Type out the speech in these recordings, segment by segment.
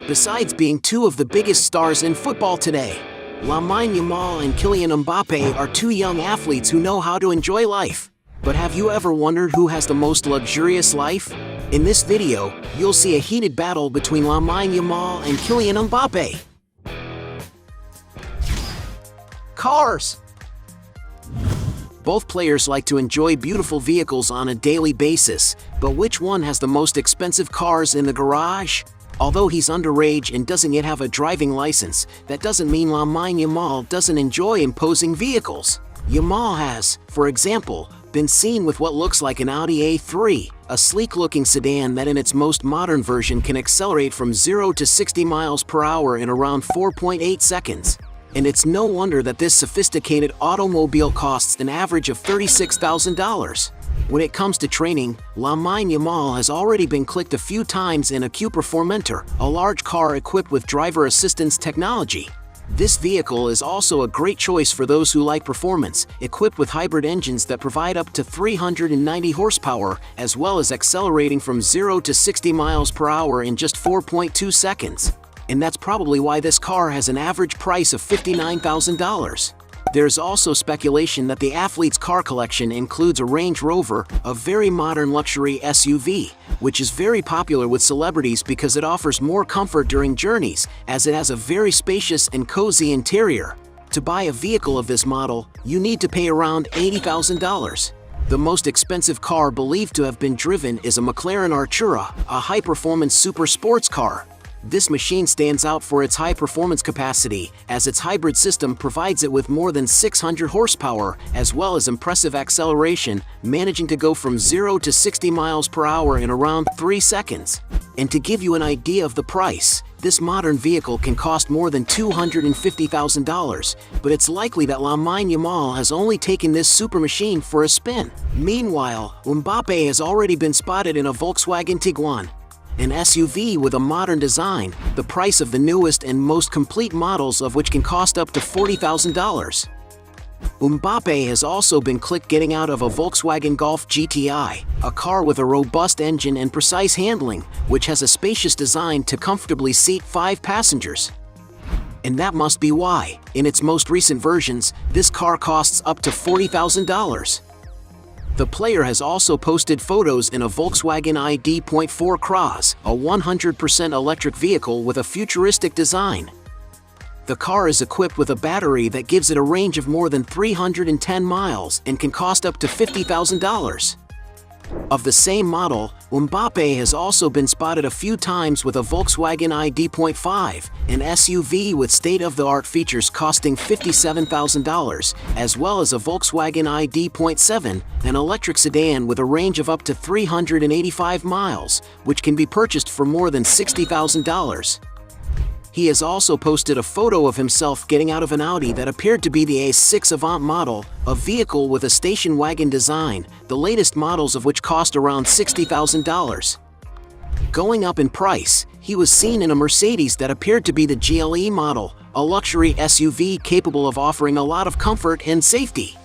Besides being two of the biggest stars in football today, Lamine Yamal and Kylian Mbappé are two young athletes who know how to enjoy life. But have you ever wondered who has the most luxurious life? In this video, you'll see a heated battle between Lamine Yamal and Kylian Mbappé. Cars. Both players like to enjoy beautiful vehicles on a daily basis, but which one has the most expensive cars in the garage? Although he's underage and doesn't yet have a driving license, that doesn't mean Lamine Yamal doesn't enjoy imposing vehicles. Yamal has, for example, been seen with what looks like an Audi A3, a sleek-looking sedan that in its most modern version can accelerate from 0 to 60 miles per hour in around 4.8 seconds. And it's no wonder that this sophisticated automobile costs an average of $36,000. When it comes to training, Lamine Yamal has already been clicked a few times in a Cupra Formentor, a large car equipped with driver assistance technology. This vehicle is also a great choice for those who like performance, equipped with hybrid engines that provide up to 390 horsepower, as well as accelerating from 0 to 60 miles per hour in just 4.2 seconds. And that's probably why this car has an average price of $59,000. There's also speculation that the athlete's car collection includes a Range Rover, a very modern luxury SUV, which is very popular with celebrities because it offers more comfort during journeys, as it has a very spacious and cozy interior. To buy a vehicle of this model, you need to pay around $80,000. The most expensive car believed to have been driven is a McLaren Artura, a high-performance super sports car. This machine stands out for its high performance capacity, as its hybrid system provides it with more than 600 horsepower, as well as impressive acceleration, managing to go from 0 to 60 miles per hour in around 3 seconds. And to give you an idea of the price, this modern vehicle can cost more than $250,000, but it's likely that Lamine Yamal has only taken this super machine for a spin. Meanwhile, Mbappé has already been spotted in a Volkswagen Tiguan, an SUV with a modern design, the price of the newest and most complete models of which can cost up to $40,000. Mbappé has also been clicked getting out of a Volkswagen Golf GTI, a car with a robust engine and precise handling, which has a spacious design to comfortably seat 5 passengers. And that must be why, in its most recent versions, this car costs up to $40,000. The player has also posted photos in a Volkswagen ID.4 Cross, a 100% electric vehicle with a futuristic design. The car is equipped with a battery that gives it a range of more than 310 miles and can cost up to $50,000. Of the same model, Mbappé has also been spotted a few times with a Volkswagen ID.5, an SUV with state-of-the-art features costing $57,000, as well as a Volkswagen ID.7, an electric sedan with a range of up to 385 miles, which can be purchased for more than $60,000. He has also posted a photo of himself getting out of an Audi that appeared to be the A6 Avant model, a vehicle with a station wagon design, the latest models of which cost around $60,000. Going up in price, he was seen in a Mercedes that appeared to be the GLE model, a luxury SUV capable of offering a lot of comfort and safety.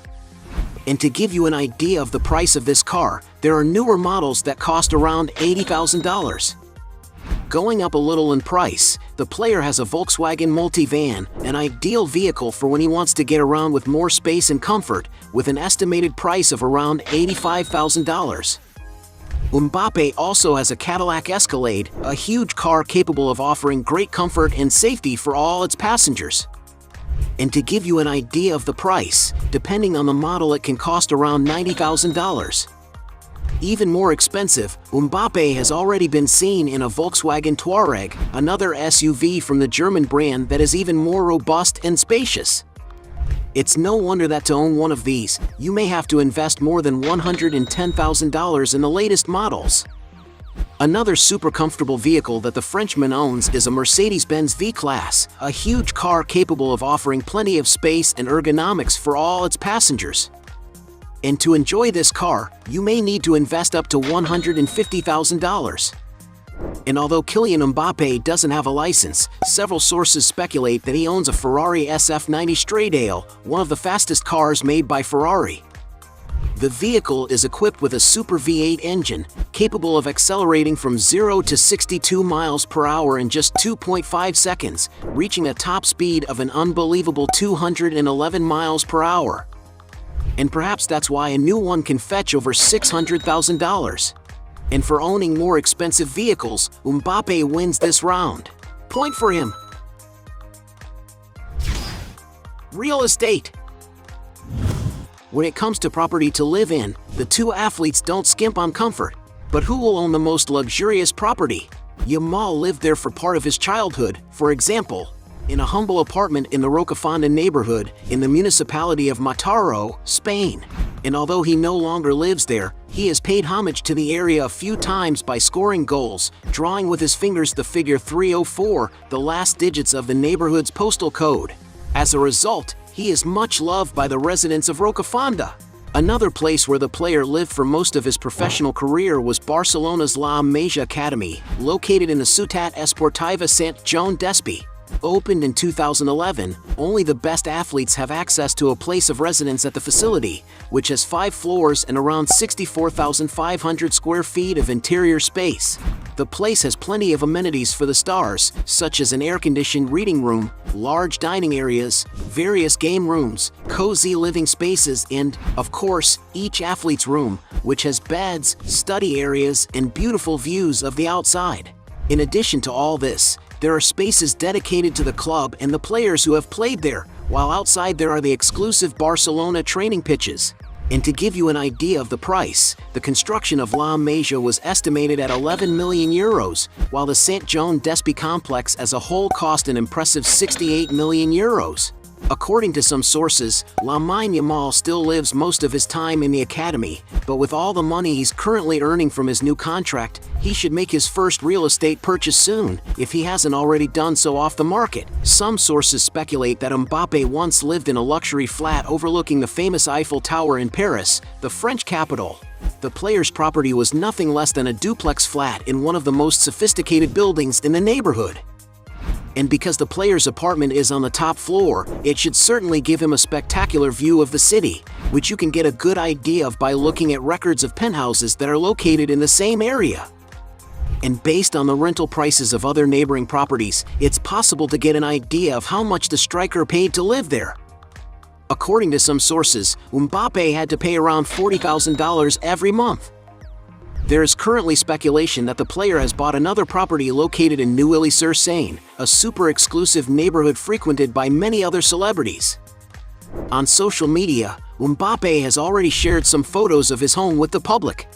And to give you an idea of the price of this car, there are newer models that cost around $80,000. Going up a little in price, the player has a Volkswagen Multivan, an ideal vehicle for when he wants to get around with more space and comfort, with an estimated price of around $85,000. Mbappé also has a Cadillac Escalade, a huge car capable of offering great comfort and safety for all its passengers. And to give you an idea of the price, depending on the model, it can cost around $90,000. Even more expensive, Mbappé has already been seen in a Volkswagen Touareg, another SUV from the German brand that is even more robust and spacious. It's no wonder that to own one of these, you may have to invest more than $110,000 in the latest models. Another super comfortable vehicle that the Frenchman owns is a Mercedes-Benz V-Class, a huge car capable of offering plenty of space and ergonomics for all its passengers. And to enjoy this car, you may need to invest up to $150,000. And although Kylian Mbappé doesn't have a license, several sources speculate that he owns a Ferrari SF90 Stradale, one of the fastest cars made by Ferrari. The vehicle is equipped with a Super V8 engine, capable of accelerating from 0 to 62 miles per hour in just 2.5 seconds, reaching a top speed of an unbelievable 211 miles per hour. And perhaps that's why a new one can fetch over $600,000. And for owning more expensive vehicles, Mbappé wins this round. Point for him. Real estate. When it comes to property to live in, the two athletes don't skimp on comfort. But who will own the most luxurious property? Yamal lived there for part of his childhood, for example, in a humble apartment in the Rocafonda neighborhood in the municipality of Mataró, Spain. And although he no longer lives there, he has paid homage to the area a few times by scoring goals, drawing with his fingers the figure 304, the last digits of the neighborhood's postal code. As a result, he is much loved by the residents of Rocafonda. Another place where the player lived for most of his professional career was Barcelona's lamile Academy, located in the Ciutat Esportiva Sant Joan d'Espí. Opened in 2011, only the best athletes have access to a place of residence at the facility, which has 5 floors and around 64,500 square feet of interior space. The place has plenty of amenities for the stars, such as an air-conditioned reading room, large dining areas, various game rooms, cozy living spaces, and, of course, each athlete's room, which has beds, study areas, and beautiful views of the outside. In addition to all this, there are spaces dedicated to the club and the players who have played there, while outside there are the exclusive Barcelona training pitches. And to give you an idea of the price, the construction of La Masia was estimated at 11 million euros, while the Sant Joan d'Espí complex as a whole cost an impressive 68 million euros. According to some sources, Lamine Yamal still lives most of his time in the academy, but with all the money he's currently earning from his new contract, he should make his first real estate purchase soon, if he hasn't already done so off the market. Some sources speculate that Mbappé once lived in a luxury flat overlooking the famous Eiffel Tower in Paris, the French capital. The player's property was nothing less than a duplex flat in one of the most sophisticated buildings in the neighborhood. And because the player's apartment is on the top floor, it should certainly give him a spectacular view of the city, which you can get a good idea of by looking at records of penthouses that are located in the same area. And based on the rental prices of other neighboring properties, it's possible to get an idea of how much the striker paid to live there. According to some sources, Mbappé had to pay around $40,000 every month. There is currently speculation that the player has bought another property located in Neuilly-sur-Seine, a super exclusive neighborhood frequented by many other celebrities. On social media, Mbappé has already shared some photos of his home with the public.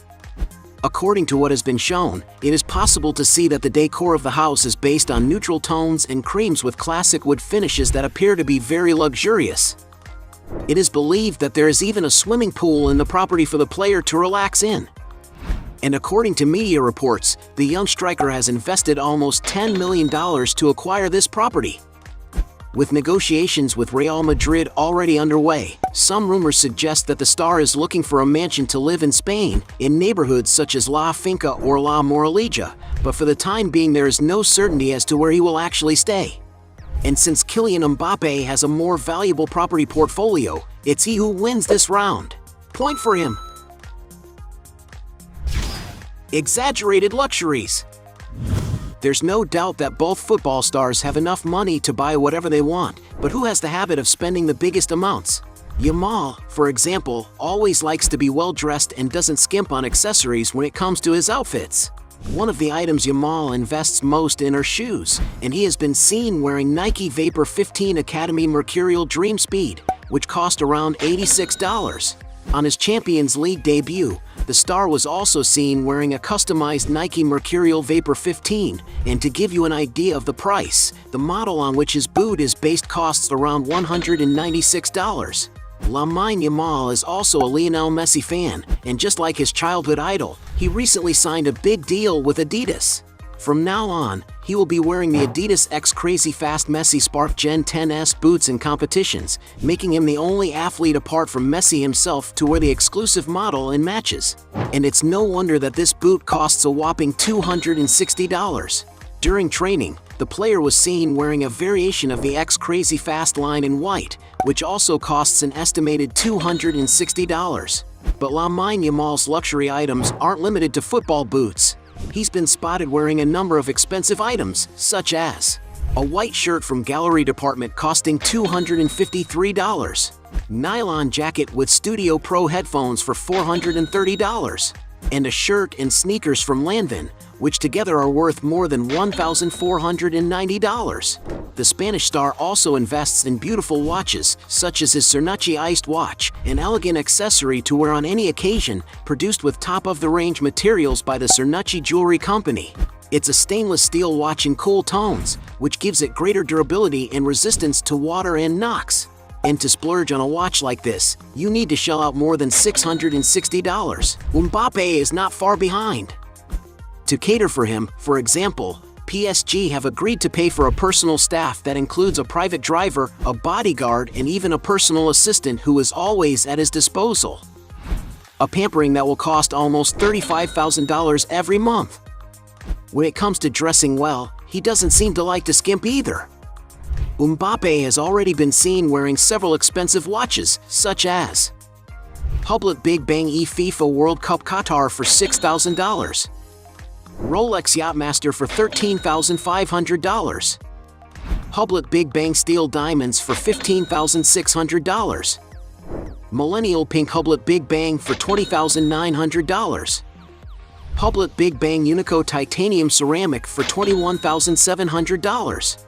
According to what has been shown, it is possible to see that the decor of the house is based on neutral tones and creams with classic wood finishes that appear to be very luxurious. It is believed that there is even a swimming pool in the property for the player to relax in. And according to media reports, the young striker has invested almost $10 million to acquire this property. With negotiations with Real Madrid already underway, some rumors suggest that the star is looking for a mansion to live in Spain, in neighborhoods such as La Finca or La Moraleja, but for the time being there is no certainty as to where he will actually stay. And since Kylian Mbappé has a more valuable property portfolio, it's he who wins this round. Point for him. Exaggerated luxuries. There's no doubt that both football stars have enough money to buy whatever they want, but who has the habit of spending the biggest amounts? Yamal, for example, always likes to be well dressed and doesn't skimp on accessories when it comes to his outfits. One of the items Yamal invests most in are shoes, and he has been seen wearing Nike Vapor 15 Academy Mercurial Dream Speed, which cost around $86. On his Champions League debut, the star was also seen wearing a customized Nike Mercurial Vapor 15, and to give you an idea of the price, the model on which his boot is based costs around $196. Lamine Yamal is also a Lionel Messi fan, and just like his childhood idol, he recently signed a big deal with Adidas. From now on, he will be wearing the Adidas X Crazy Fast Messi Spark Gen 10S boots in competitions, making him the only athlete apart from Messi himself to wear the exclusive model in matches. And it's no wonder that this boot costs a whopping $260. During training, the player was seen wearing a variation of the X Crazy Fast line in white, which also costs an estimated $260. But Lamine Yamal's luxury items aren't limited to football boots. He's been spotted wearing a number of expensive items, such as a white shirt from Gallery Department costing $253, nylon jacket with Studio Pro headphones for $430, and a shirt and sneakers from Lanvin, which together are worth more than $1,490. The Spanish star also invests in beautiful watches, such as his Cernucci iced watch, an elegant accessory to wear on any occasion, produced with top-of-the-range materials by the Cernucci Jewelry Company. It's a stainless steel watch in cool tones, which gives it greater durability and resistance to water and knocks. And to splurge on a watch like this, you need to shell out more than $660. Mbappé is not far behind. To cater for him, for example, PSG have agreed to pay for a personal staff that includes a private driver, a bodyguard, and even a personal assistant who is always at his disposal. A pampering that will cost almost $35,000 every month. When it comes to dressing well, he doesn't seem to like to skimp either. Mbappé has already been seen wearing several expensive watches, such as Hublot Big Bang E FIFA World Cup Qatar for $6,000, Rolex Yachtmaster for $13,500, Hublot Big Bang Steel Diamonds for $15,600, Millennial Pink Hublot Big Bang for $20,900, Hublot Big Bang Unico Titanium Ceramic for $21,700,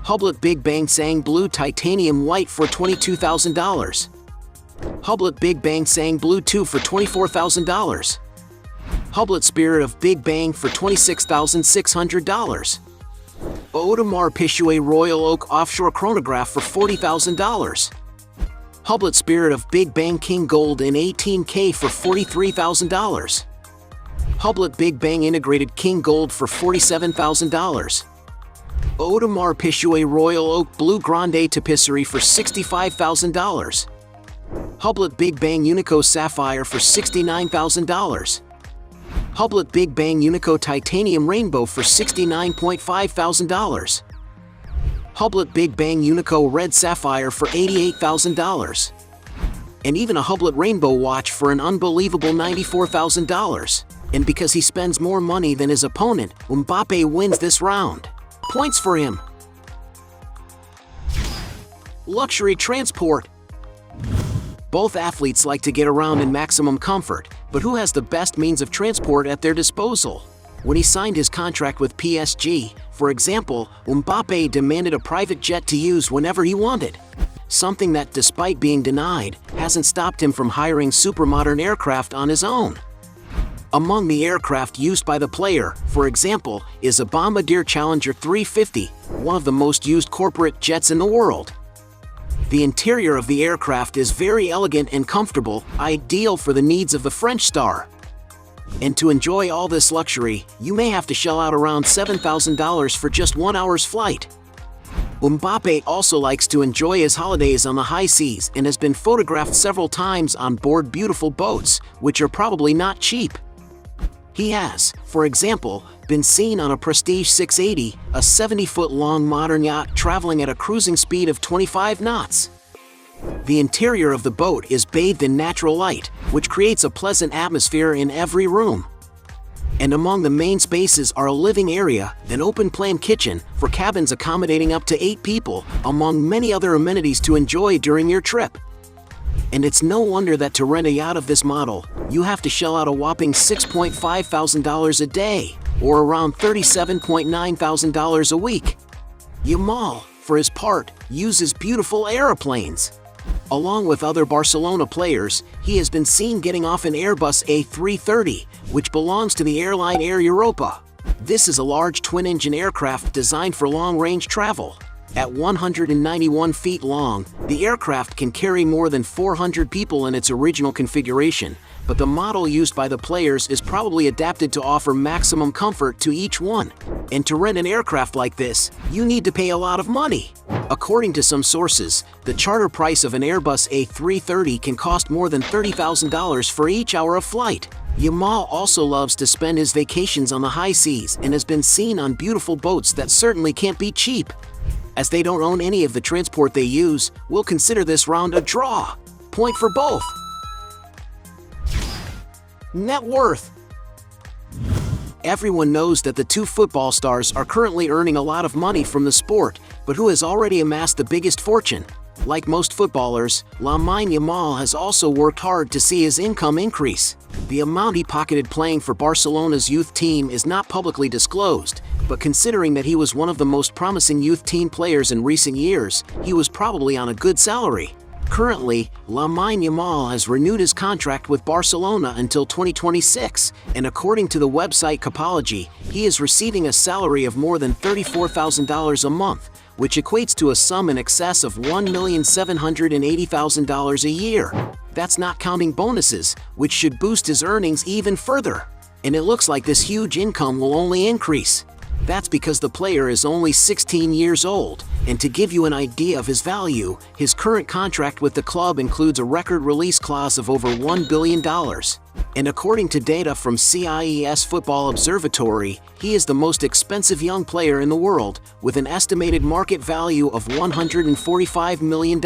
Hublot Big Bang Sang Blue Titanium White for $22,000, Hublot Big Bang Sang Blue 2 for $24,000, Hublot Spirit of Big Bang for $26,600, Audemars Piguet Royal Oak Offshore Chronograph for $40,000, Hublot Spirit of Big Bang King Gold in 18K for $43,000, Hublot Big Bang Integrated King Gold for $47,000, Audemars Piguet Royal Oak Blue Grande Tapisserie for $65,000, Hublot Big Bang Unico Sapphire for $69,000, Hublot Big Bang Unico Titanium Rainbow for $69,500, Hublot Big Bang Unico Red Sapphire for $88,000, and even a Hublot Rainbow watch for an unbelievable $94,000. And because he spends more money than his opponent, Mbappé wins this round. Points for him. Luxury transport. Both athletes like to get around in maximum comfort, but who has the best means of transport at their disposal? When he signed his contract with PSG, for example, Mbappé demanded a private jet to use whenever he wanted. Something that, despite being denied, hasn't stopped him from hiring supermodern aircraft on his own. Among the aircraft used by the player, for example, is a Bombardier Challenger 350, one of the most used corporate jets in the world. The interior of the aircraft is very elegant and comfortable, ideal for the needs of the French star. And to enjoy all this luxury, you may have to shell out around $7,000 for just 1 hour's flight. Mbappé also likes to enjoy his holidays on the high seas and has been photographed several times on board beautiful boats, which are probably not cheap. He has, for example, been seen on a Prestige 680, a 70-foot-long modern yacht traveling at a cruising speed of 25 knots. The interior of the boat is bathed in natural light, which creates a pleasant atmosphere in every room. And among the main spaces are a living area, an open-plan kitchen for cabins accommodating up to 8 people, among many other amenities to enjoy during your trip. And it's no wonder that to rent a yacht of this model, you have to shell out a whopping $6,500 a day, or around $37,900 a week. Yamal, for his part, uses beautiful aeroplanes. Along with other Barcelona players, he has been seen getting off an Airbus A330, which belongs to the airline Air Europa. This is a large twin-engine aircraft designed for long-range travel. At 191 feet long, the aircraft can carry more than 400 people in its original configuration, but the model used by the players is probably adapted to offer maximum comfort to each one. And to rent an aircraft like this, you need to pay a lot of money. According to some sources, the charter price of an Airbus A330 can cost more than $30,000 for each hour of flight. Yamal also loves to spend his vacations on the high seas and has been seen on beautiful boats that certainly can't be cheap. As they don't own any of the transport they use, we'll consider this round a draw. Point for both. Net worth. Everyone knows that the two football stars are currently earning a lot of money from the sport, but who has already amassed the biggest fortune? Like most footballers, Lamine Yamal has also worked hard to see his income increase. The amount he pocketed playing for Barcelona's youth team is not publicly disclosed, but considering that he was one of the most promising youth team players in recent years, he was probably on a good salary. Currently, Lamine Yamal has renewed his contract with Barcelona until 2026, and according to the website Capology, he is receiving a salary of more than $34,000 a month, which equates to a sum in excess of $1,780,000 a year. That's not counting bonuses, which should boost his earnings even further. And it looks like this huge income will only increase. That's because the player is only 16 years old, and to give you an idea of his value, his current contract with the club includes a record release clause of over $1 billion. And according to data from CIES Football Observatory, he is the most expensive young player in the world, with an estimated market value of $145 million.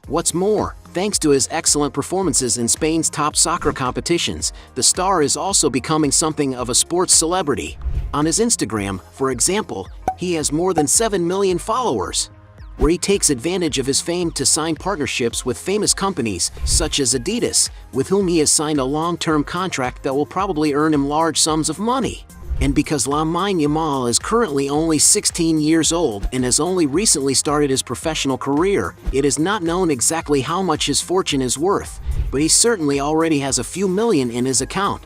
What's more, thanks to his excellent performances in Spain's top soccer competitions, the star is also becoming something of a sports celebrity. On his Instagram, for example, he has more than 7 million followers, where he takes advantage of his fame to sign partnerships with famous companies such as Adidas, with whom he has signed a long-term contract that will probably earn him large sums of money. And because Lamine Yamal is currently only 16 years old and has only recently started his professional career, it is not known exactly how much his fortune is worth, but he certainly already has a few million in his account.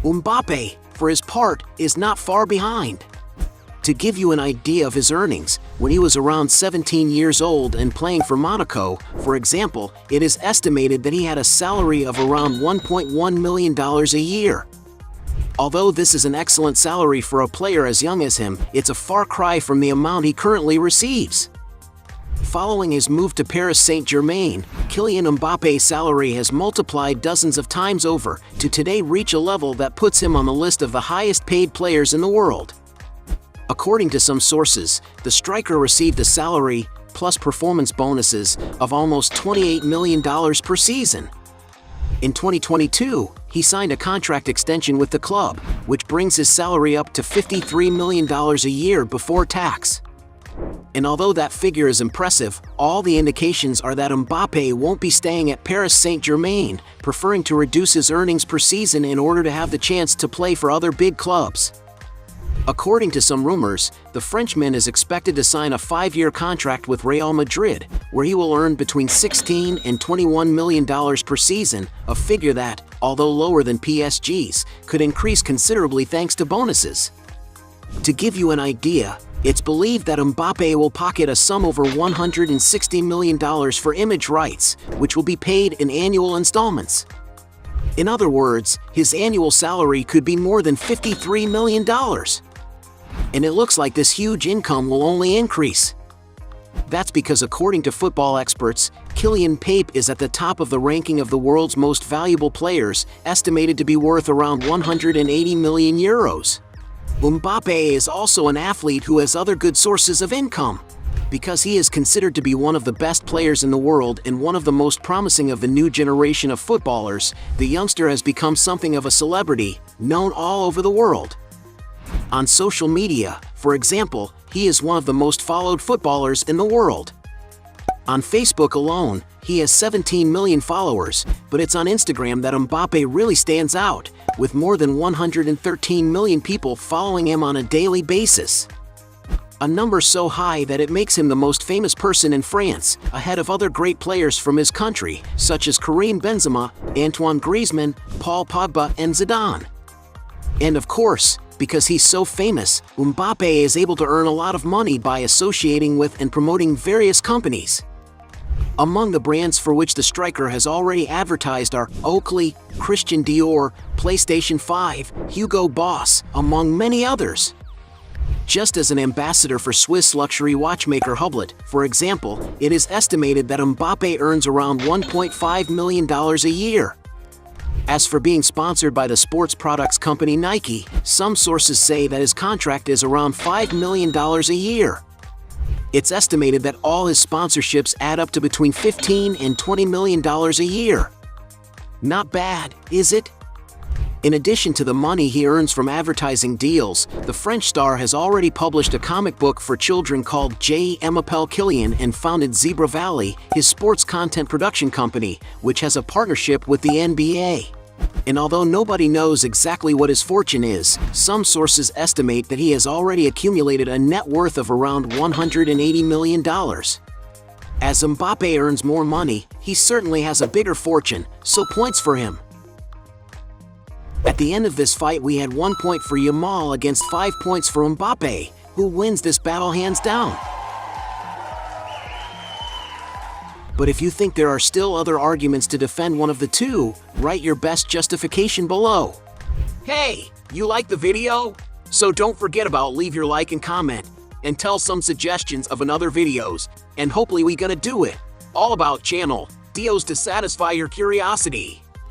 Mbappé, for his part, is not far behind. To give you an idea of his earnings, when he was around 17 years old and playing for Monaco, for example, it is estimated that he had a salary of around $1.1 million a year. Although this is an excellent salary for a player as young as him, it's a far cry from the amount he currently receives. Following his move to Paris Saint-Germain, Kylian Mbappe's salary has multiplied dozens of times over, to today reach a level that puts him on the list of the highest paid players in the world. According to some sources, the striker received a salary, plus performance bonuses, of almost $28 million per season. In 2022, he signed a contract extension with the club, which brings his salary up to $53 million a year before tax. And although that figure is impressive, all the indications are that Mbappé won't be staying at Paris Saint-Germain, preferring to reduce his earnings per season in order to have the chance to play for other big clubs. According to some rumors, the Frenchman is expected to sign a 5-year contract with Real Madrid, where he will earn between $16 and $21 million per season, a figure that, although lower than PSG's, could increase considerably thanks to bonuses. To give you an idea, it's believed that Mbappé will pocket a sum over $160 million for image rights, which will be paid in annual installments. In other words, his annual salary could be more than $53 million. And it looks like this huge income will only increase. That's because according to football experts, Kylian Mbappé is at the top of the ranking of the world's most valuable players, estimated to be worth around 180 million euros. Mbappé is also an athlete who has other good sources of income. Because he is considered to be one of the best players in the world and one of the most promising of the new generation of footballers, the youngster has become something of a celebrity, known all over the world. On social media, for example, he is one of the most followed footballers in the world. On Facebook alone, he has 17 million followers, but it's on Instagram that Mbappé really stands out, with more than 113 million people following him on a daily basis. A number so high that it makes him the most famous person in France, ahead of other great players from his country, such as Karim Benzema, Antoine Griezmann, Paul Pogba, and Zidane. And of course, because he's so famous, Mbappé is able to earn a lot of money by associating with and promoting various companies. Among the brands for which the striker has already advertised are Oakley, Christian Dior, PlayStation 5, Hugo Boss, among many others. Just as an ambassador for Swiss luxury watchmaker Hublot, for example, it is estimated that Mbappé earns around $1.5 million a year. As for being sponsored by the sports products company Nike, some sources say that his contract is around $5 million a year. It's estimated that all his sponsorships add up to between $15 and $20 million a year. Not bad, is it? In addition to the money he earns from advertising deals, the French star has already published a comic book for children called J. Mbappé Kylian and founded Zebra Valley, his sports content production company, which has a partnership with the NBA. And although nobody knows exactly what his fortune is, some sources estimate that he has already accumulated a net worth of around $180 million. As Mbappé earns more money, he certainly has a bigger fortune, so points for him. At the end of this fight, we had 1 point for Yamal against 5 points for Mbappé, who wins this battle hands down. But if you think there are still other arguments to defend one of the two, write your best justification below. Hey, you like the video? So don't forget about leave your like and comment, and tell some suggestions of another videos, and hopefully we gonna do it. All about channel, deals to satisfy your curiosity.